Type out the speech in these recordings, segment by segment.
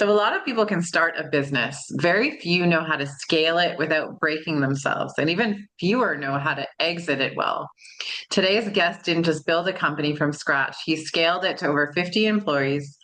So, a lot of people can start a business. Very few know how to scale it without breaking themselves, and even fewer know how to exit it well. Today's guest didn't just build a company from scratch, he scaled it to over 50 employees,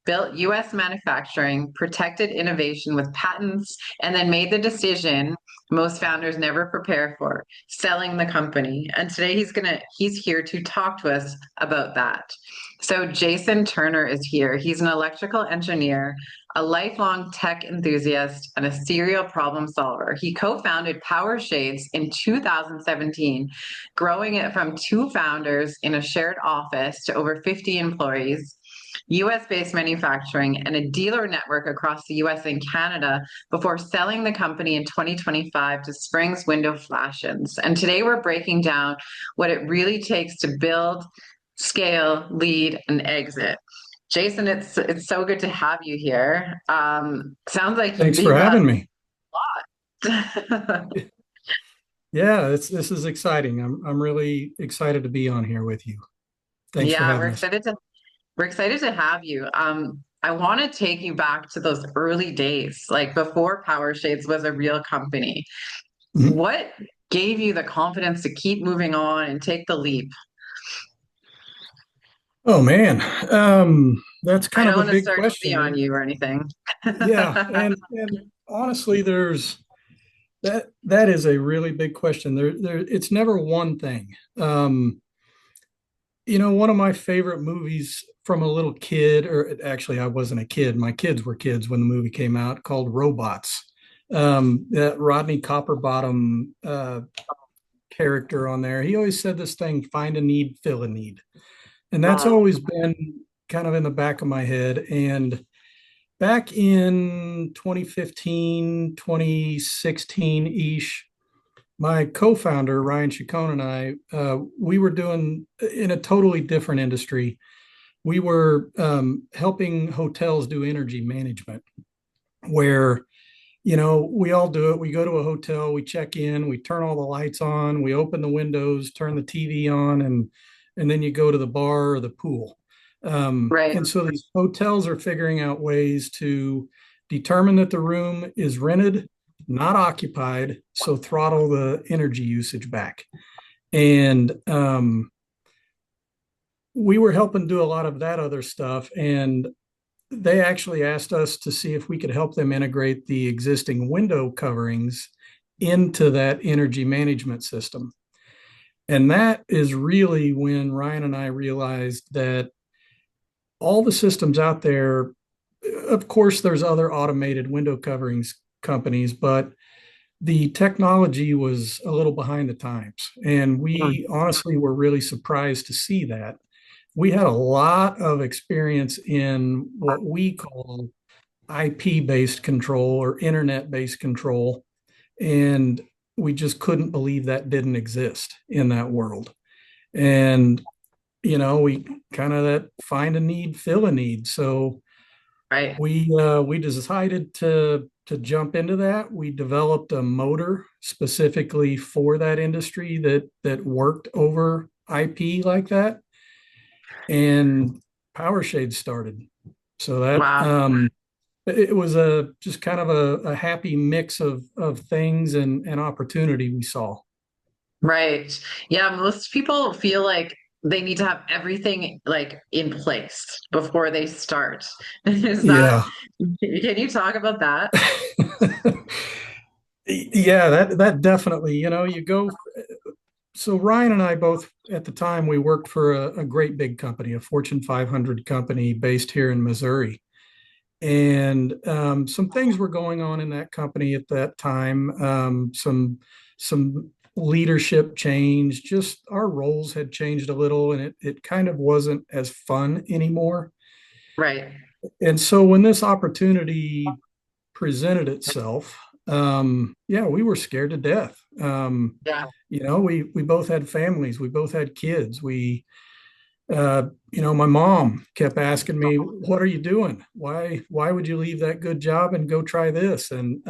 built US manufacturing, protected innovation with patents, and then made the decision most founders never prepare for, selling the company. And today he's here to talk to us about that. So Jason Turner is here. He's an electrical engineer, a lifelong tech enthusiast, and a serial problem solver. He co-founded PowerShades in 2017, growing it from two founders in a shared office to over 50 employees, US-based manufacturing, and a dealer network across the US and Canada before selling the company in 2025 to Springs Window Fashions. And today we're breaking down what it really takes to build, scale, lead, and exit. Jason, it's so good to have you here. Sounds like Thanks for you've had having me. a lot. Yeah, this is exciting. I'm really excited to be on here with you. Thanks for Yeah, having us. we're excited to have you. I want to take you back to those early days, like before PowerShades was a real company. Mhm. What gave you the confidence to keep moving on and take the leap? Oh man, that's I kind of don't a want to big start question. easy on you or anything. Yeah, and honestly, there's that is a really big question. It's never one thing. One of my favorite movies from a little kid, or actually, I wasn't a kid. My kids were kids when the movie came out, called Robots. That Rodney Copperbottom character on there. He always said this thing, find a need, fill a need. And that's Wow. always been kind of in the back of my head. And back in 2015, 2016 ish, my co-founder, Ryan Chacon, and I, we were doing in a totally different industry. We were helping hotels do energy management, where we all do it. We go to a hotel, we check in, we turn all the lights on, we open the windows, turn the TV on, and then you go to the bar or the pool. Right. And so these hotels are figuring out ways to determine that the room is rented, not occupied, so throttle the energy usage back. And we were helping do a lot of that other stuff. And they actually asked us to see if we could help them integrate the existing window coverings into that energy management system. And that is really when Ryan and I realized that all the systems out there, of course, there's other automated window coverings companies, but the technology was a little behind the times. And Mm. we honestly were really surprised to see that. We had a lot of experience in what we call IP based control or internet based control. And we just couldn't believe that didn't exist in that world. And, we kind of that find a need, fill a need. So Right. we decided to jump into that. We developed a motor specifically for that industry that worked over IP like that. And PowerShades started. So that Wow. it was a just kind of a happy mix of things and opportunity we saw. Right. Yeah, most people feel like they need to have everything like in place before they start. Is that, Yeah. can you talk about that? Yeah, that definitely, you go. So Ryan and I both at the time we worked for a great big company, a Fortune 500 company based here in Missouri. And some things were going on in that company at that time. Some leadership change. Just our roles had changed a little, and it kind of wasn't as fun anymore. Right. And so when this opportunity presented itself, yeah, we were scared to death. Yeah. We both had families, we both had kids. My mom kept asking me, "What are you doing? Why would you leave that good job and go try this?" And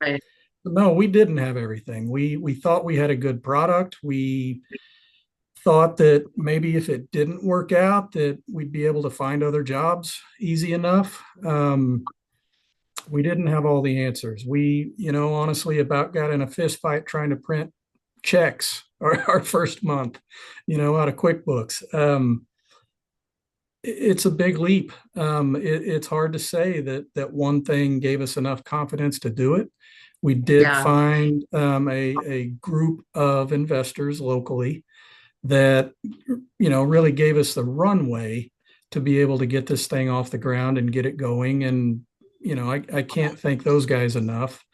Right. no, we didn't have everything. We thought we had a good product. We thought that maybe if it didn't work out, that we'd be able to find other jobs easy enough. We didn't have all the answers. We, honestly about got in a fist fight trying to print checks our first month, out of QuickBooks. It's a big leap. It's hard to say that one thing gave us enough confidence to do it. We did Yeah. find a group of investors locally that really gave us the runway to be able to get this thing off the ground and get it going. And I can't thank those guys enough.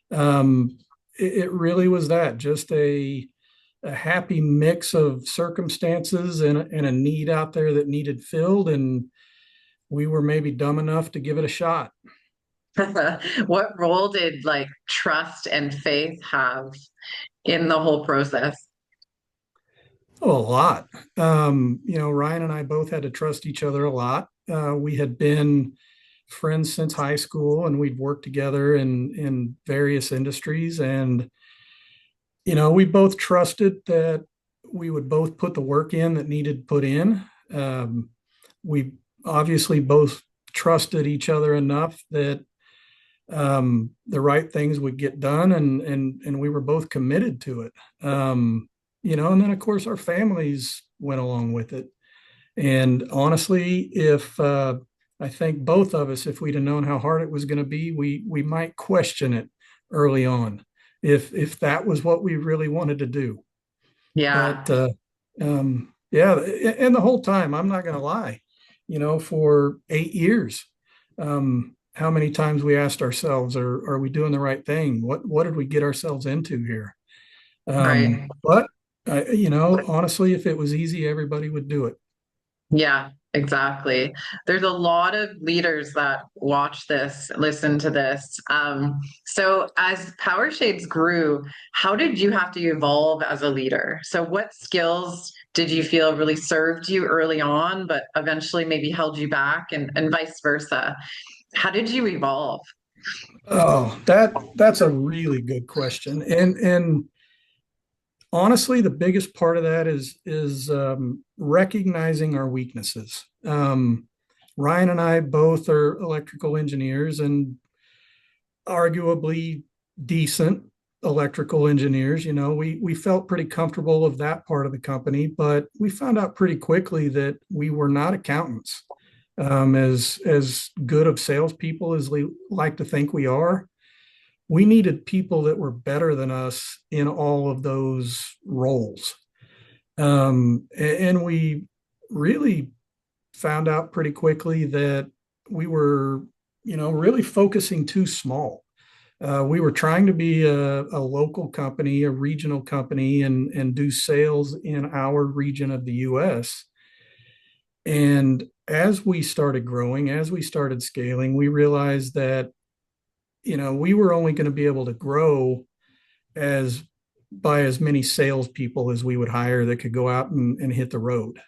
It really was that just a happy mix of circumstances and a need out there that needed filled, and we were maybe dumb enough to give it a shot. What role did like trust and faith have in the whole process? Oh, a lot. Ryan and I both had to trust each other a lot. We had been friends since high school, and we'd worked together in various industries. And we both trusted that we would both put the work in that needed put in. We obviously both trusted each other enough that the right things would get done, and we were both committed to it. And then of course our families went along with it. And honestly, if I think both of us, if we'd have known how hard it was going to be, we might question it early on, if that was what we really wanted to do. Yeah, But yeah, and the whole time, I'm not going to lie, for 8 years, how many times we asked ourselves, are we doing the right thing? What did we get ourselves into here? right. But honestly, if it was easy, everybody would do it. Yeah, exactly. There's a lot of leaders that watch this, listen to this. So as PowerShades grew, how did you have to evolve as a leader? So what skills did you feel really served you early on, but eventually maybe held you back and vice versa? How did you evolve? Oh, that's a really good question. And honestly, the biggest part of that is recognizing our weaknesses. Ryan and I both are electrical engineers, and arguably decent electrical engineers. We felt pretty comfortable of that part of the company, but we found out pretty quickly that we were not accountants. As good of salespeople as we like to think we are, we needed people that were better than us in all of those roles. And we really found out pretty quickly that we were, really focusing too small. We were trying to be a local company, a regional company, and do sales in our region of the US. And as we started growing, as we started scaling, we realized that, we were only going to be able to grow as by as many salespeople as we would hire that could go out and hit the road.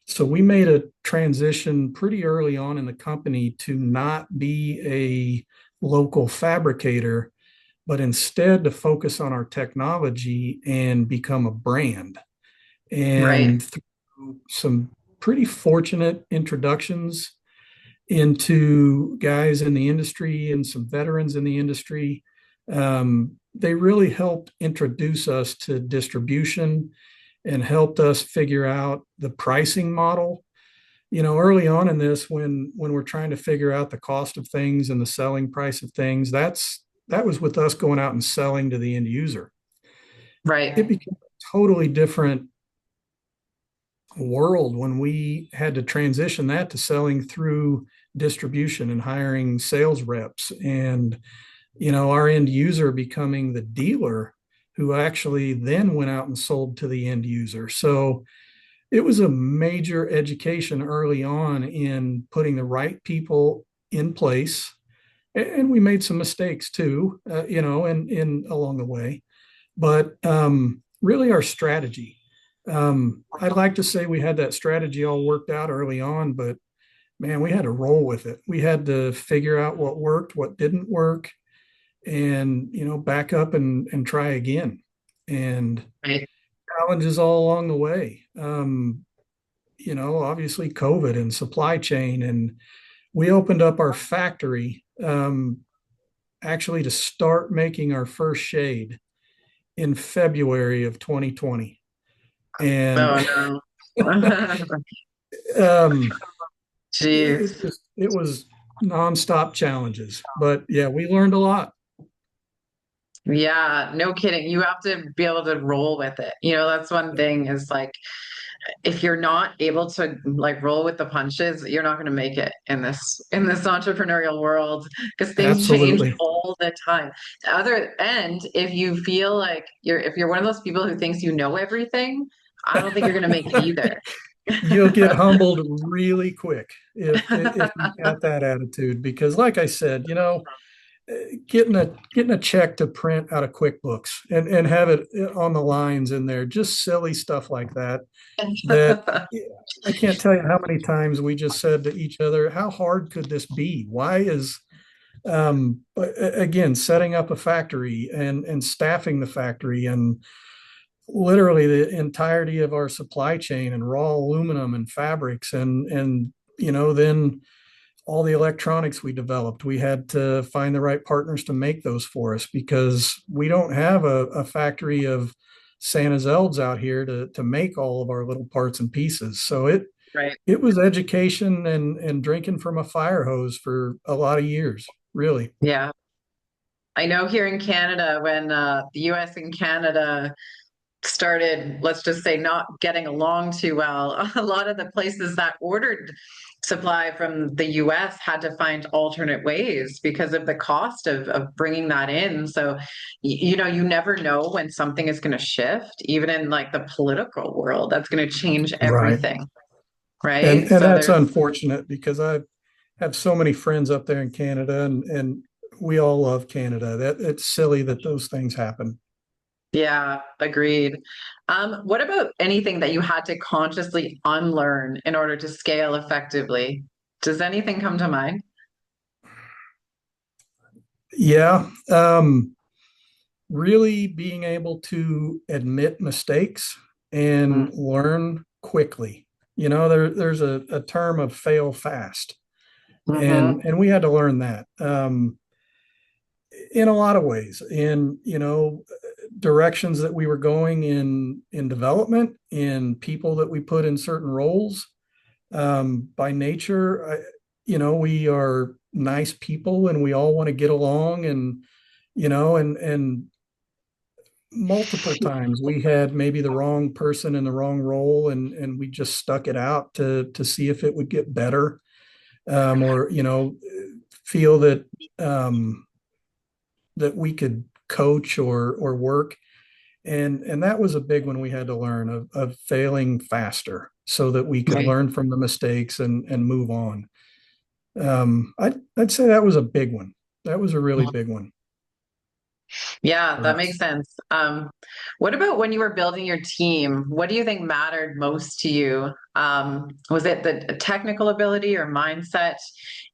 So we made a transition pretty early on in the company to not be a local fabricator, but instead to focus on our technology and become a brand. Right, And through some pretty fortunate introductions into guys in the industry and some veterans in the industry, they really helped introduce us to distribution and helped us figure out the pricing model. Early on in this, when we're trying to figure out the cost of things and the selling price of things, that was with us going out and selling to the end user. It right, became a totally different world when we had to transition that to selling through distribution and hiring sales reps, and our end user becoming the dealer who actually then went out and sold to the end user. So it was a major education early on in putting the right people in place. And we made some mistakes too, in along the way. But really, our strategy. I'd like to say we had that strategy all worked out early on, but man, we had to roll with it. We had to figure out what worked, what didn't work, and back up and try again. And right. challenges all along the way. Obviously COVID and supply chain, and we opened up our factory actually to start making our first shade in February of 2020. And Oh no. um, Jeez. it was nonstop challenges. But yeah, we learned a lot. Yeah, no kidding. You have to be able to roll with it. That's one thing is like if you're not able to like roll with the punches, you're not going to make it in this entrepreneurial world because things change Absolutely. all the time. The other end, if you feel like if you're one of those people who thinks you know everything, I don't think you're going to make it either. You'll get humbled really quick if you've got that attitude because like I said, getting a check to print out of QuickBooks and have it on the lines in there, just silly stuff like that I can't tell you how many times we just said to each other, how hard could this be? Why is but again, setting up a factory and staffing the factory and literally the entirety of our supply chain and raw aluminum and fabrics and then all the electronics we developed, we had to find the right partners to make those for us because we don't have a factory of Santa's elves out here to make all of our little parts and pieces. So Right. it was education and drinking from a fire hose for a lot of years, really. Yeah. I know here in Canada, when the US and Canada started, let's just say, not getting along too well, a lot of the places that ordered supply from the US had to find alternate ways because of the cost of bringing that in. So, you never know when something is going to shift, even in like the political world, that's going to change Right. everything. Right. And So that's there's, unfortunate because I have so many friends up there in Canada and we all love Canada. That it's silly that those things happen. yeah, agreed. What about anything that you had to consciously unlearn in order to scale effectively? Does anything come to mind? Yeah. Really being able to admit mistakes and Mm. learn quickly. There's a term of fail fast, Mm-hmm. and we had to learn that in a lot of ways. In directions that we were going in development, in people that we put in certain roles. By nature, we are nice people, and we all want to get along, and and multiple times we had maybe the wrong person in the wrong role and we just stuck it out to see if it would get better or feel um, that we could coach or work and that was a big one we had to learn of failing faster so that we could Right. learn from the mistakes and move on. I'd say that was a big one. That was a really big one Yeah, for that makes us. sense. What about when you were building your team? What do you think mattered most to you? Was it the technical ability or mindset?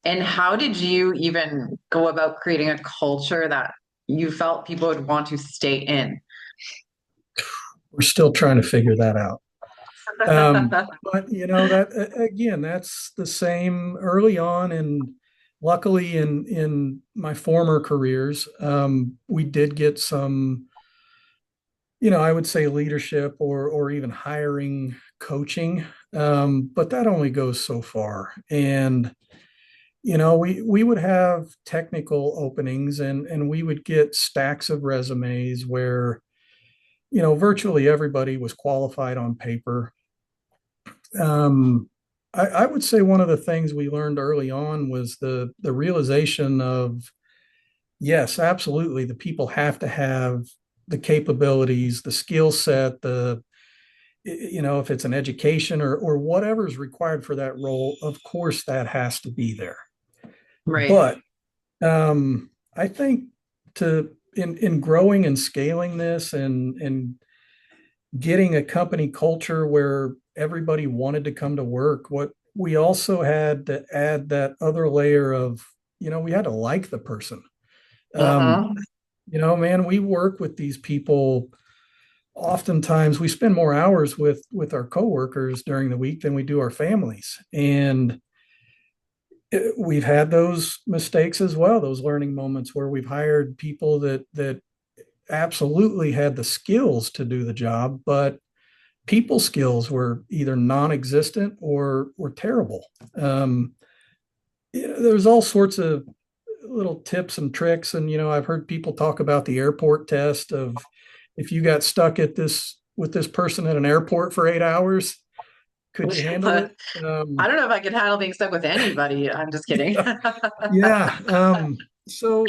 And how did you even go about creating a culture that you felt people would want to stay in? We're still trying to figure that out. But that again, that's the same early on, and luckily in my former careers, we did get some, I would say leadership or even hiring coaching, but that only goes so far. And we would have technical openings, and we would get stacks of resumes where virtually everybody was qualified on paper. um, I would say one of the things we learned early on was the realization of yes, absolutely, the people have to have the capabilities, the skill set, if it's an education or whatever is required for that role, of course that has to be there. Right. But I think to in growing and scaling this and getting a company culture where everybody wanted to come to work. What we also had to add that other layer of, we had to like the person. Um, Uh-huh. man, we work with these people. Oftentimes we spend more hours with our coworkers during the week than we do our families. And we've had those mistakes as well, those learning moments where we've hired people that absolutely had the skills to do the job, but people skills were either non-existent or were terrible. Um, there's all sorts of little tips and tricks, and I've heard people talk about the airport test of if you got stuck at this with this person at an airport for 8 hours, could you handle it? I don't know if I could handle being stuck with anybody. I'm just kidding. Yeah. So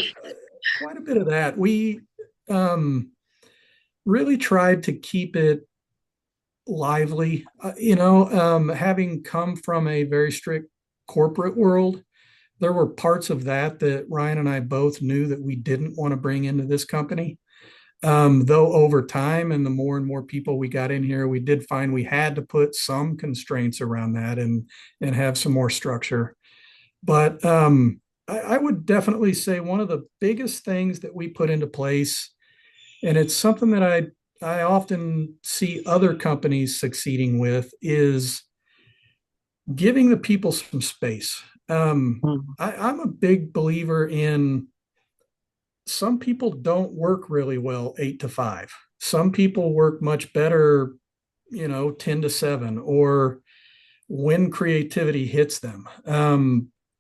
quite a bit of that. We um, really tried to keep it lively. Having come from a very strict corporate world, there were parts of that Ryan and I both knew that we didn't want to bring into this company. Though over time and the more and more people we got in here, we did find we had to put some constraints around that and have some more structure. But I would definitely say one of the biggest things that we put into place, and it's something that I often see other companies succeeding with, is giving the people some space. I'm a big believer in some people don't work really well 8 to 5. Some people work much better, 10 to 7, or when creativity hits them.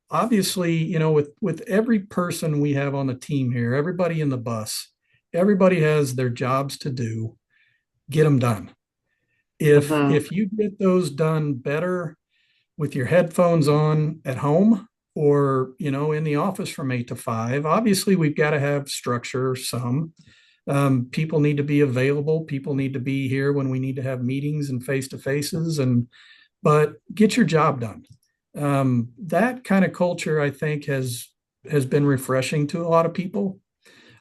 Obviously, with every person we have on the team here, everybody in the bus, everybody has their jobs to do. Get them done. Mhm. If you get those done better with your headphones on at home or in the office from 8 to 5, obviously we've got to have structure. People need to be available. People need to be here when we need to have meetings and face to faces, and but get your job done. That kind of culture, I think, has been refreshing to a lot of people.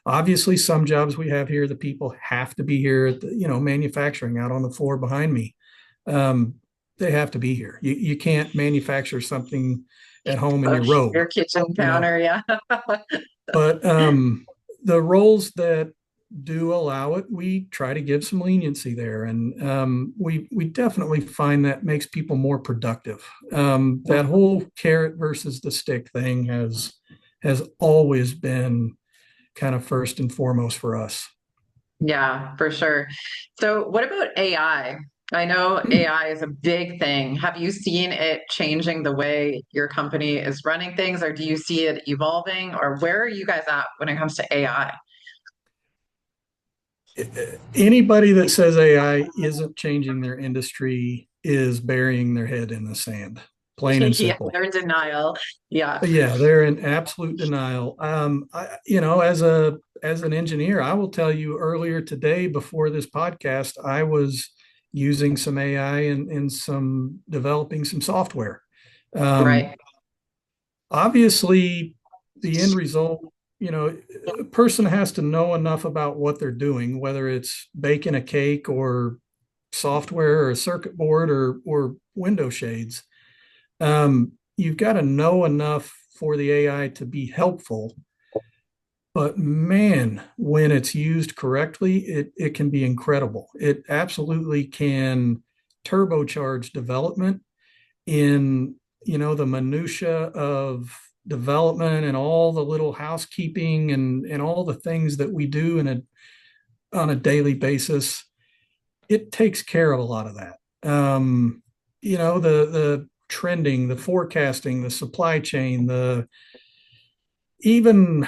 Obviously, some jobs we have here, the people have to be here at the, manufacturing out on the floor behind me. Um, they have to be here. You can't manufacture something at home in Oh, your robe, your kitchen you know. counter, yeah. But the roles that do allow it, we try to give some leniency there, and we definitely find that makes people more productive. That whole carrot versus the stick thing has always been kind of first and foremost for us. Yeah, for sure. So, what about AI? I know AI is a big thing. Have you seen it changing the way your company is running things, or do you see it evolving, or where are you guys at when it comes to AI? Anybody that says AI isn't changing their industry is burying their head in the sand, plain and Yeah, simple. they're in denial. Yeah, Yeah, they're in absolute denial. As an engineer, I will tell you earlier today before this podcast, I was using some AI and some developing some software. Um, right. Obviously, the end result, a person has to know enough about what they're doing, whether it's baking a cake or software or a circuit board or window shades. You've got to know enough for the AI to be helpful. But man, when it's used correctly, it can be incredible. It absolutely can turbocharge development in the minutia of development and all the little housekeeping and all the things that we do on a daily basis. It takes care of a lot of that. The trending, the forecasting, the supply chain, the even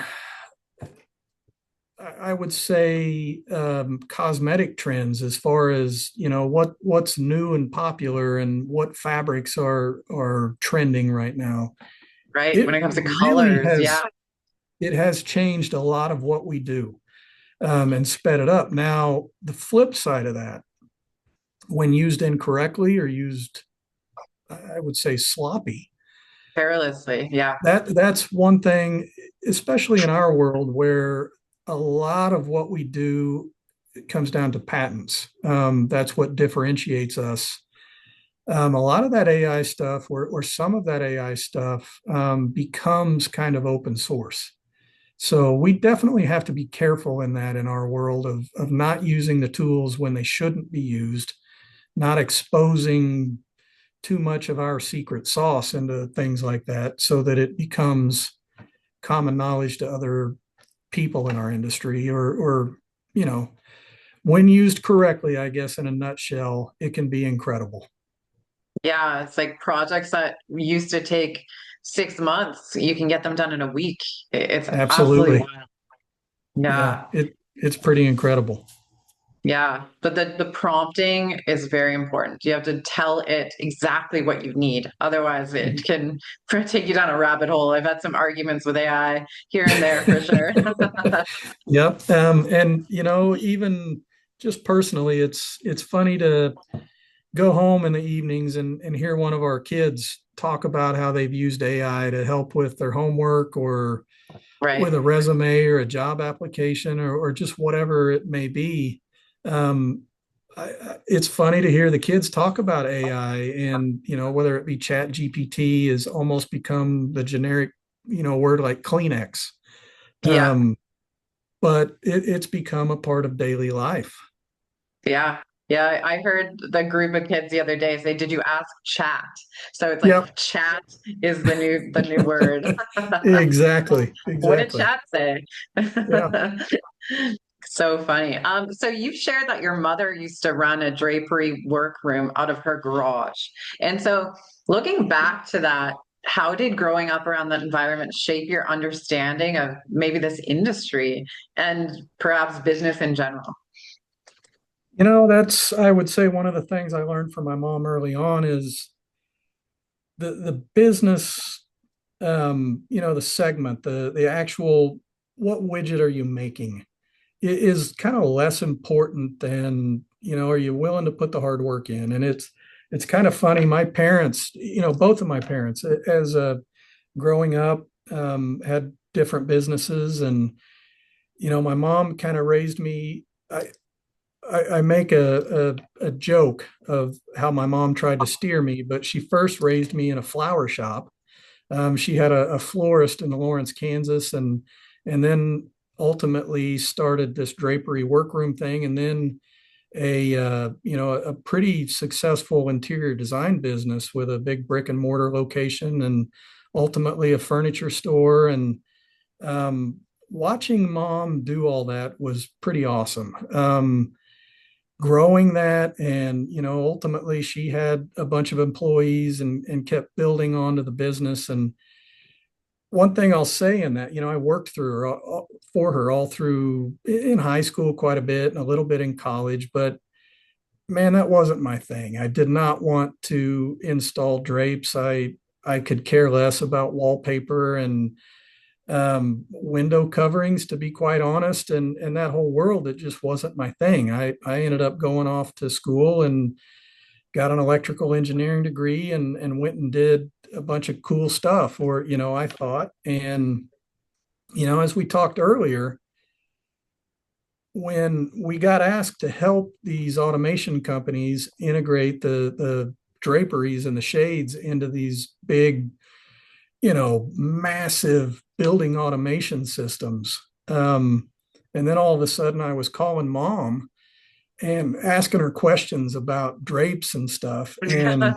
I would say cosmetic trends as far as what's new and popular and what fabrics are trending right now. Right. When It it comes to really colors, yeah. has changed a lot of what we do, and sped it up. Now the flip side of that, when used incorrectly or used, I would say, sloppy, Perilously, yeah. that's one thing, especially in our world where a lot of what we do comes down to patents. That's what differentiates us. A lot of that AI stuff, or some of that AI stuff, becomes kind of open source. So we definitely have to be careful in that in our world of not using the tools when they shouldn't be used, not exposing too much of our secret sauce into things like that so that it becomes common knowledge to other people in our industry, or you know, when used correctly, I guess in a nutshell, it can be incredible. Yeah, it's like projects that used to take 6 months, you can get them done in a week. It's absolutely Absolutely. wild. Yeah, Yeah. it's pretty incredible. Yeah, but the prompting is very important. You have to tell it exactly what you need. Otherwise, it can take you down a rabbit hole. I've had some arguments with AI here and there for sure. Yep. And even just personally, it's funny to go home in the evenings and hear one of our kids talk about how they've used AI to help with their homework or with Right. a resume or a job application, or just whatever it may be. Um, it's funny to hear the kids talk about AI, and whether it be Chat GPT has almost become the generic word like Kleenex. Yeah. Um, but it's become a part of daily life. Yeah. Yeah. I heard the group of kids the other day say, "Did you ask chat?" So it's Yep. like chat is the new word. Exactly. What did Exactly. chat say? Yeah. So funny. So you shared that your mother used to run a drapery workroom out of her garage. And so looking back to that, how did growing up around that environment shape your understanding of maybe this industry and perhaps business in general? That's, I would say, one of the things I learned from my mom early on is the business, the segment, the actual, what widget are you making, is kind of less important than, are you willing to put the hard work in? And it's kind of funny. My parents, both of my parents, as growing up, had different businesses, and my mom kind of raised me. I make a joke of how my mom tried to steer me, but she first raised me in a flower shop. She had a florist in Lawrence, Kansas, and then ultimately started this drapery workroom thing, and then a pretty successful interior design business with a big brick and mortar location, and ultimately a furniture store. And watching mom do all that was pretty awesome. Growing that, and ultimately she had a bunch of employees and kept building onto the business. And one thing I'll say in that, I worked through her, for her, all through in high school quite a bit and a little bit in college, but man, that wasn't my thing. I did not want to install drapes. I could care less about wallpaper and window coverings, to be quite honest, and that whole world. It just wasn't my thing. I ended up going off to school and got an electrical engineering degree, and went and did a bunch of cool stuff, or I thought. And as we talked earlier, when we got asked to help these automation companies integrate the draperies and the shades into these big, massive building automation systems. And then all of a sudden I was calling mom and asking her questions about drapes and stuff. And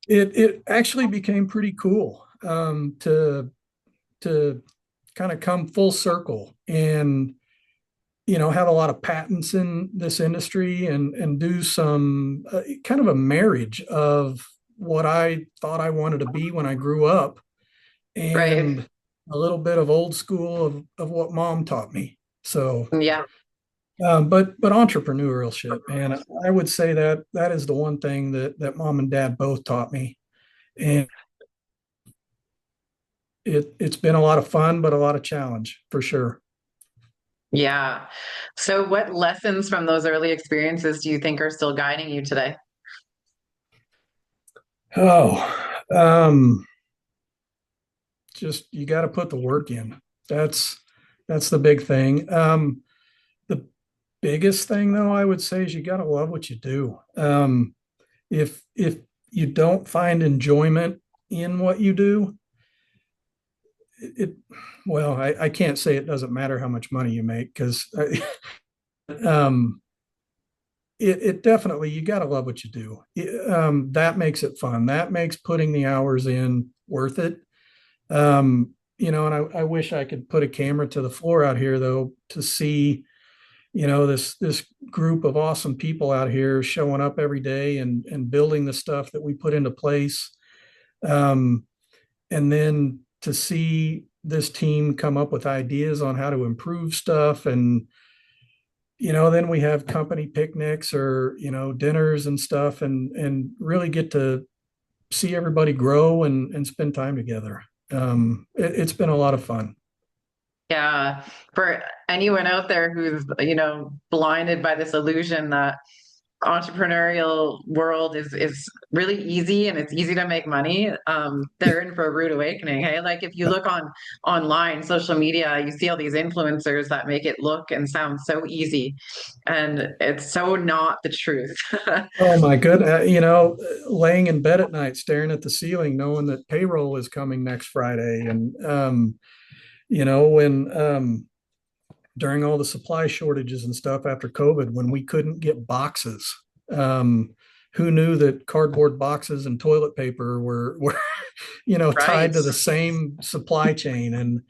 it actually became pretty cool, to kind of come full circle and have a lot of patents in this industry, and do some kind of a marriage of what I thought I wanted to be when I grew up, Right. and a little bit of old school of what mom taught me. So, Yeah. but entrepreneurship, man, I would say that that is the one thing that mom and dad both taught me, and it's been a lot of fun, but a lot of challenge for sure. Yeah. So what lessons from those early experiences do you think are still guiding you today? Oh, um, just you got to put the work in. That's that's the big thing. The biggest thing, though, I would say, is you got to love what you do. If you don't find enjoyment in what you do, it well, I can't say it doesn't matter how much money you make, because um, it definitely, you got to love what you do. That makes it fun. That makes putting the hours in worth it. And I wish I could put a camera to the floor out here though to see, this group of awesome people out here showing up every day and building the stuff that we put into place. Um, and then to see this team come up with ideas on how to improve stuff. And then we have company picnics or dinners and stuff, and really get to see everybody grow and spend time together. It's been a lot of fun. Yeah, for anyone out there who's, blinded by this illusion that entrepreneurial world is really easy and it's easy to make money, they're in for a rude awakening. Hey, like if you look online, social media, you see all these influencers that make it look and sound so easy, and it's so not the truth. Oh my goodness, laying in bed at night staring at the ceiling knowing that payroll is coming next Friday. And when during all the supply shortages and stuff after COVID, when we couldn't get boxes. Who knew that cardboard boxes and toilet paper were tied Right. to the same supply chain? And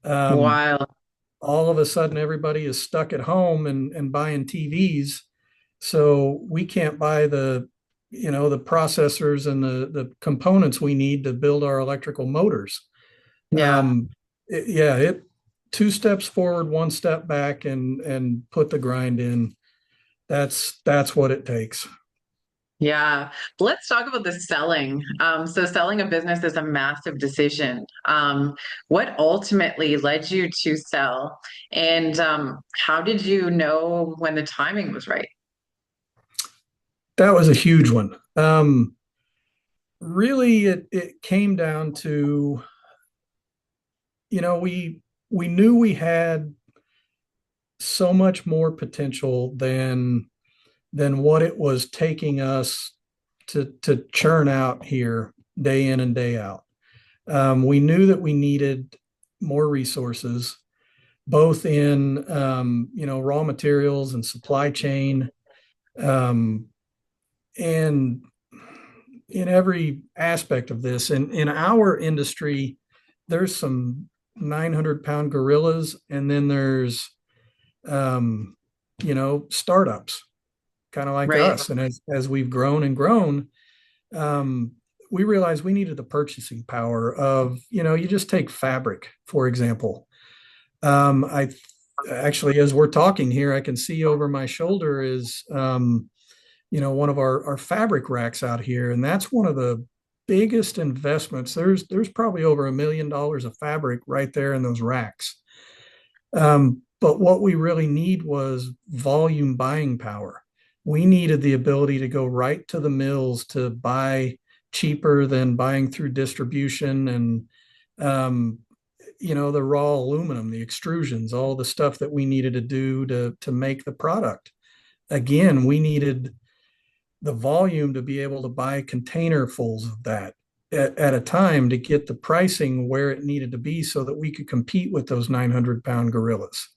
um, Wild. all of a sudden, everybody is stuck at home and buying TVs, so we can't buy the processors and the components we need to build our electrical motors. Yeah. Yeah, it two steps forward, one step back, and put the grind in. That's what it takes. Yeah. Let's talk about the selling. So selling a business is a massive decision. What ultimately led you to sell? And how did you know when the timing was right? That was a huge one. Really, it came down to, we knew we had so much more potential than what it was taking us to churn out here day in and day out. We knew that we needed more resources, both in raw materials and supply chain, um, and in every aspect of this. And in our industry, there's some 900-pound gorillas, and then there's startups kind of like Right. us. And as we've grown and grown, um, we realized we needed the purchasing power of, you just take fabric, for example. I actually, as we're talking here, I can see over my shoulder is, one of our fabric racks out here. And that's one of the biggest investments. There's probably over $1 million of fabric right there in those racks. But what we really need was volume buying power. We needed the ability to go right to the mills to buy cheaper than buying through distribution, and the raw aluminum, the extrusions, all the stuff that we needed to do to make the product. Again, we needed the volume to be able to buy container-fulls of that at a time to get the pricing where it needed to be so that we could compete with those 900-pound gorillas.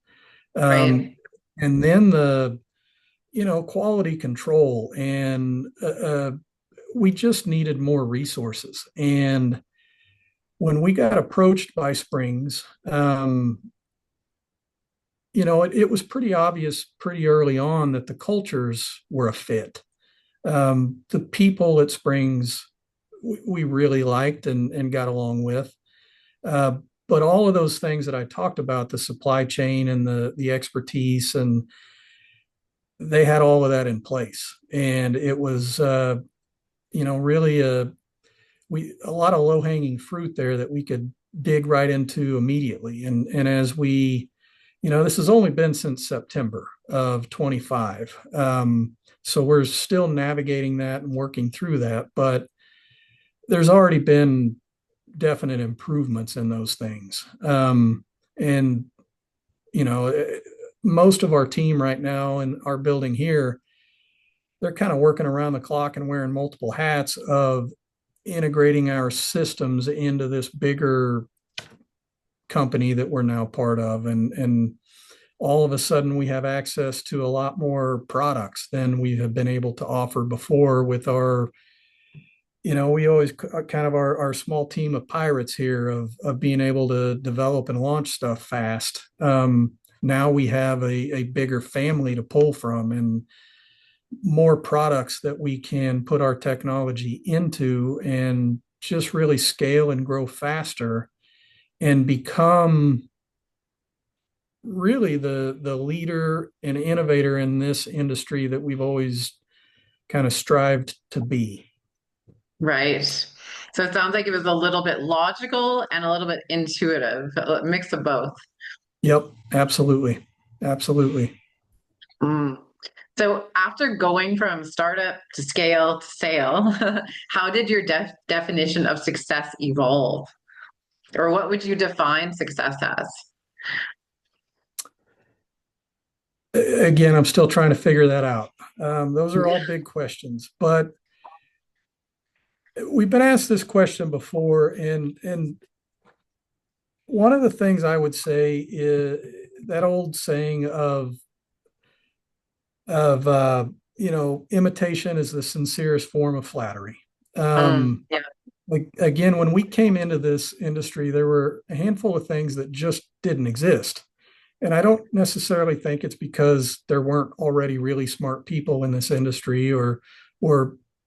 Um, Right. and then the quality control, and we just needed more resources. And when we got approached by Springs, it was pretty obvious pretty early on that the cultures were a fit. The people at Springs we really liked and got along with. Uh, but all of those things that I talked about, the supply chain and the expertise, and they had all of that in place. And it was, really a lot of low hanging fruit there that we could dig right into immediately. And as we, this has only been since September of 25. So we're still navigating that and working through that, but there's already been definite improvements in those things. And, you know, most of our team right now in our building here, they're kind of working around the clock and wearing multiple hats of integrating our systems into this bigger company that we're now part of. And all of a sudden we have access to a lot more products than we have been able to offer before with our, we always kind of our small team of pirates here of being able to develop and launch stuff fast. Now we have a bigger family to pull from and more products that we can put our technology into and just really scale and grow faster and become really the leader and innovator in this industry that we've always kind of strived to be. Right. So it sounds like it was a little bit logical and a little bit intuitive, a mix of both. Yep, absolutely. Absolutely. Mm. So after going from startup to scale to sale, how did your definition of success evolve? Or what would you define success as? Again, I'm still trying to figure that out. Those are all big questions, but we've been asked this question before, and one of the things I would say is that old saying of imitation is the sincerest form of flattery. Yeah, Like again, when we came into this industry, there were a handful of things that just didn't exist. And I don't necessarily think it's because there weren't already really smart people in this industry or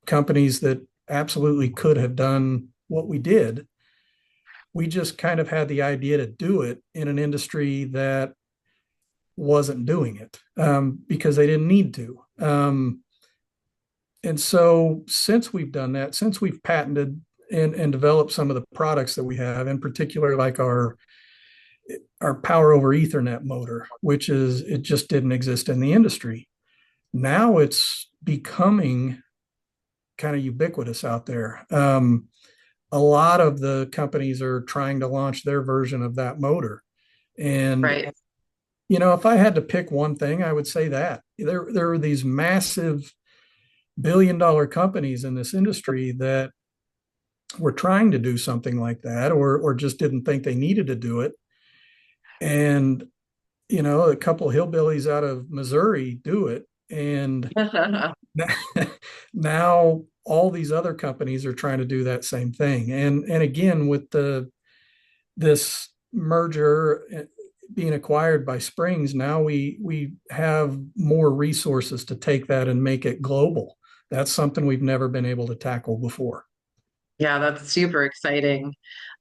companies that absolutely could have done what we did. We just kind of had the idea to do it in an industry that wasn't doing it because they didn't need to. And so since we've done that, since we've patented and developed some of the products that we have, in particular, like our power over Ethernet motor, which is it just didn't exist in the industry. Now it's becoming kind of ubiquitous out there. A lot of the companies are trying to launch their version of that motor. And, right. if I had to pick one thing, I would say that there are these massive billion-dollar companies in this industry that were trying to do something like that or just didn't think they needed to do it. And a couple of hillbillies out of Missouri do it. And now all these other companies are trying to do that same thing. And again, with this merger being acquired by Springs, now we have more resources to take that and make it global. That's something we've never been able to tackle before. Yeah, that's super exciting.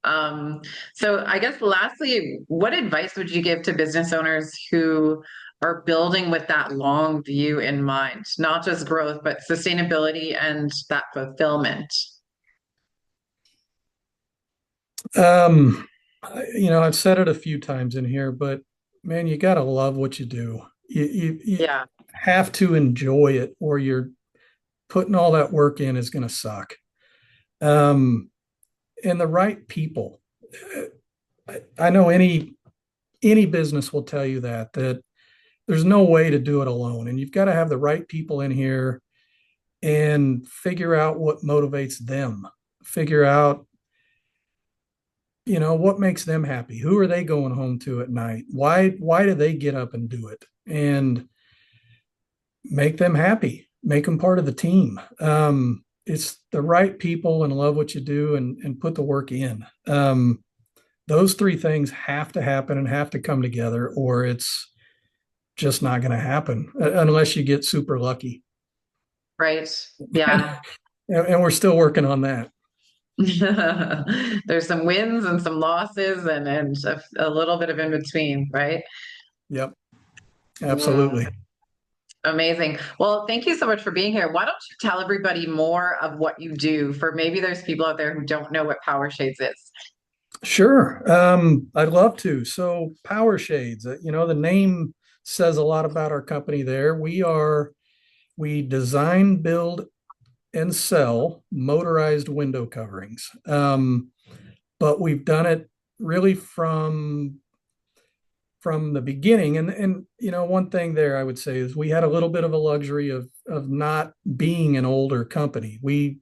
So I guess lastly, what advice would you give to business owners who are building with that long view in mind, not just growth, but sustainability and that fulfillment? Um, I've said it a few times in here, but man, you got to love what you do. You Yeah, have to enjoy it, or you're putting all that work in is going to suck. Um, and the right people. I know any business will tell you that there's no way to do it alone, and you've got to have the right people in here and figure out what motivates them. Figure out what makes them happy. Who are they going home to at night? Why do they get up and do it? And make them happy, make them part of the team. It's the right people and love what you do and put the work in. Those three things have to happen and have to come together, or it's just not going to happen unless you get super lucky. right. Yeah. And we're still working on that. There's some wins and some losses and a little bit of in between, right? Yep, Mm, absolutely. amazing. Well, thank you so much for being here. Why don't you tell everybody more of what you do for maybe there's people out there who don't know what PowerShades is. Sure. I'd love to. So PowerShades, the name says a lot about our company there. We design, build, and sell motorized window coverings. But we've done it really from the beginning. And one thing there I would say is we had a little bit of a luxury of not being an older company. We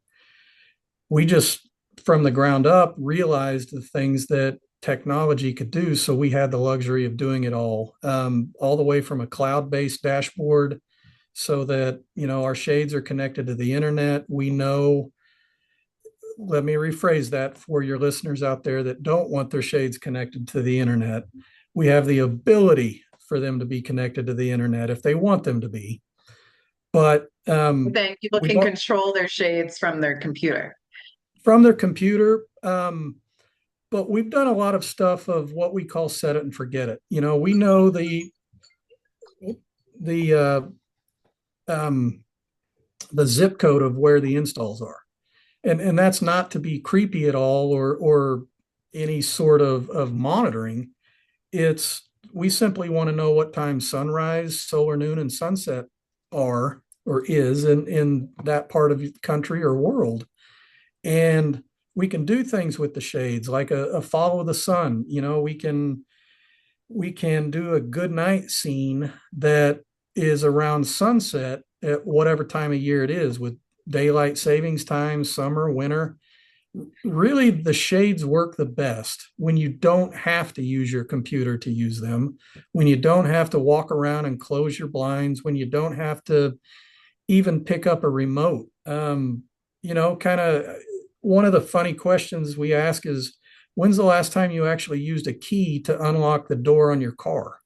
just from the ground up realized the things that technology could do. So we had the luxury of doing it all the way from a cloud-based dashboard so that, our shades are connected to the internet. We know, let me rephrase that for your listeners out there that don't want their shades connected to the internet. We have the ability for them to be connected to the internet if they want them to be. But Then people we can don't control their shades from their computer. from their computer. But we've done a lot of stuff of what we call set it and forget it. We know the the zip code of where the installs are, and that's not to be creepy at all or any sort of monitoring. It's we simply want to know what time sunrise, solar noon, and sunset are or is in that part of the country or world. And we can do things with the shades like a follow the sun. We can do a good night scene that is around sunset at whatever time of year it is, with daylight savings time, summer, winter. Really, the shades work the best when you don't have to use your computer to use them, when you don't have to walk around and close your blinds, when you don't have to even pick up a remote. Kind of one of the funny questions we ask is, when's the last time you actually used a key to unlock the door on your car?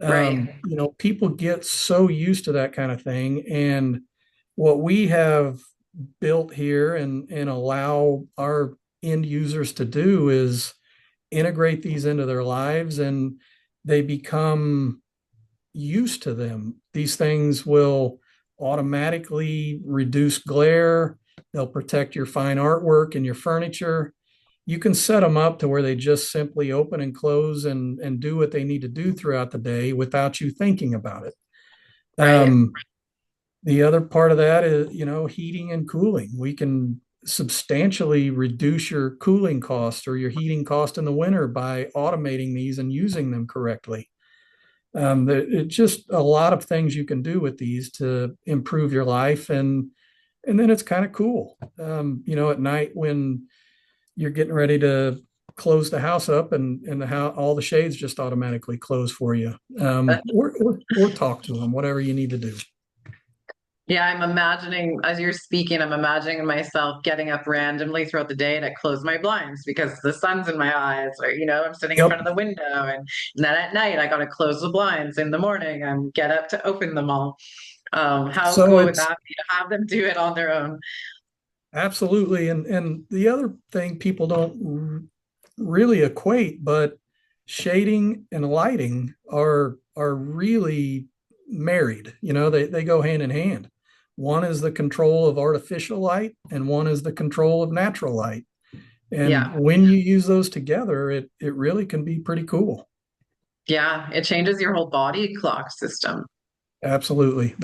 Right. People get so used to that kind of thing. And what we have built here and allow our end users to do is integrate these into their lives, and they become used to them. These things will automatically reduce glare. They'll protect your fine artwork and your furniture. You can set them up to where they just simply open and close and do what they need to do throughout the day without you thinking about it. Right. The other part of that is, heating and cooling. We can substantially reduce your cooling cost or your heating cost in the winter by automating these and using them correctly. It's just a lot of things you can do with these to improve your life, and then it's kind of cool. At night when you're getting ready to close the house up and the house, all the shades just automatically close for you. Or talk to them, whatever you need to do. Yeah, I'm imagining as you're speaking, I'm imagining myself getting up randomly throughout the day to close my blinds because the sun's in my eyes, or I'm sitting in front Yep. of the window, and then at night I got to close the blinds in the morning and get up to open them all. How So cool would it's that be to have them do it on their own? absolutely, and the other thing people don't really equate, but shading and lighting are really married. They go hand in hand. One is the control of artificial light, and one is the control of natural light. And Yeah, when you use those together, it really can be pretty cool. yeah, it changes your whole body clock system. Absolutely.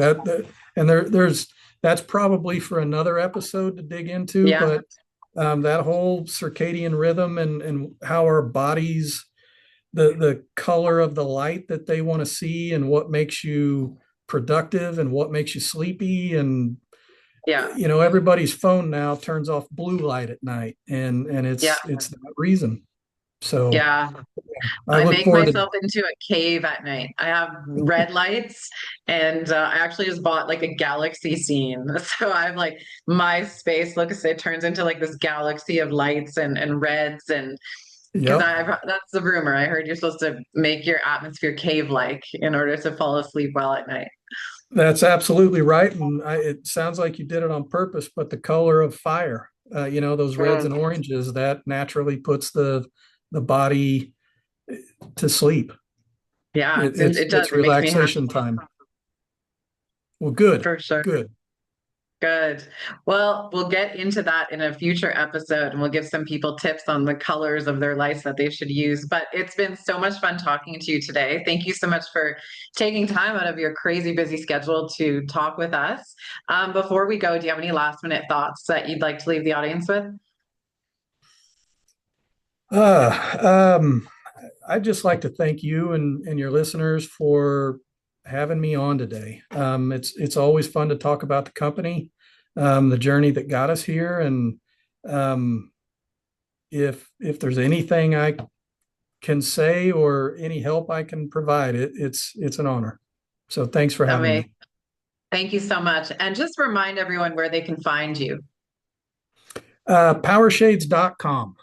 And there's that's probably for another episode to dig into, Yeah, but that whole circadian rhythm and how our bodies, the color of the light that they want to see, and what makes you productive and what makes you sleepy. And yeah, everybody's phone now turns off blue light at night, and yeah, it's that reason. So yeah. I I look make forward to. myself into a cave at night. I have red lights, and I actually just bought like a galaxy scene. So I'm like, my space looks, it turns into like this galaxy of lights and reds. And because Yep. that's the rumor. I heard you're supposed to make your atmosphere cave-like in order to fall asleep well at night. That's absolutely right. And it sounds like you did it on purpose, but the color of fire, those reds Mm. and oranges, that naturally puts the body to sleep. Yeah, It, it's it does. it's It makes me happy relaxation time. Well, good, for sure. good. Good. Well, we'll get into that in a future episode and we'll give some people tips on the colors of their lights that they should use. But it's been so much fun talking to you today. Thank you so much for taking time out of your crazy busy schedule to talk with us. Before we go, do you have any last minute thoughts that you'd like to leave the audience with? Uh, um, I'd just like to thank you and your listeners for having me on today. It's always fun to talk about the company, the journey that got us here, and um, if there's anything I can say or any help I can provide, it's an honor. So thanks for having Amazing. me. Thank you so much. And just remind everyone where they can find you. PowerShades.com.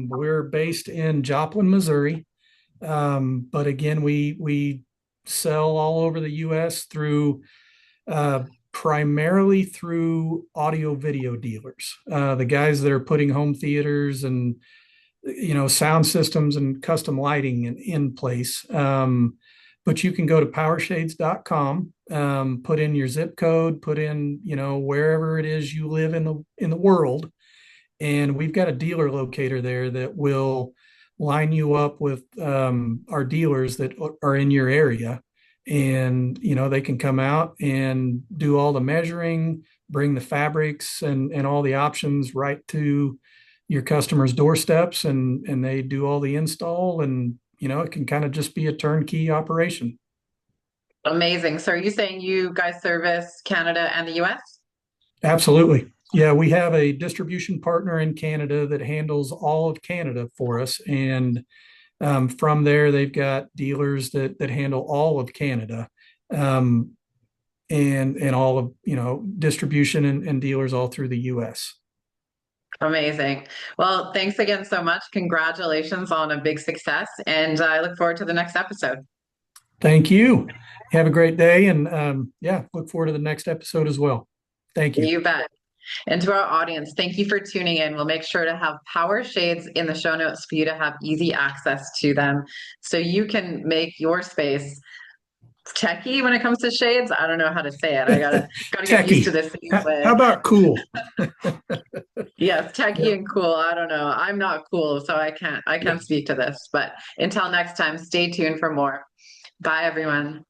We're based in Joplin, Missouri. But again, we sell all over the U.S. through primarily through audio video dealers, the guys that are putting home theaters and sound systems and custom lighting in place. But you can go to powershades.com, put in your zip code, put in wherever it is you live in the world, and we've got a dealer locator there that will line you up with our dealers that are in your area, and they can come out and do all the measuring, bring the fabrics and all the options right to your customers' doorsteps, and they do all the install, and it can kind of just be a turnkey operation. Amazing. So are you saying you guys service Canada and the US? Absolutely. Yeah, we have a distribution partner in Canada that handles all of Canada for us. And from there, they've got dealers that handle all of Canada, um, and all of, distribution and dealers all through the US. Amazing. Well, thanks again so much. Congratulations on a big success. And I look forward to the next episode. Thank you. Have a great day. And yeah, look forward to the next episode as well. Thank you. You bet. And to our audience, thank you for tuning in. We'll make sure to have Power Shades in the show notes for you to have easy access to them so you can make your space techie when it comes to shades. I don't know how to say it. I gotta get used to Techie. this new How way. about cool? Yes, techie Yeah. and cool. I don't know. I'm not cool, so I can't speak to this. But until next time, stay tuned for more. Bye everyone.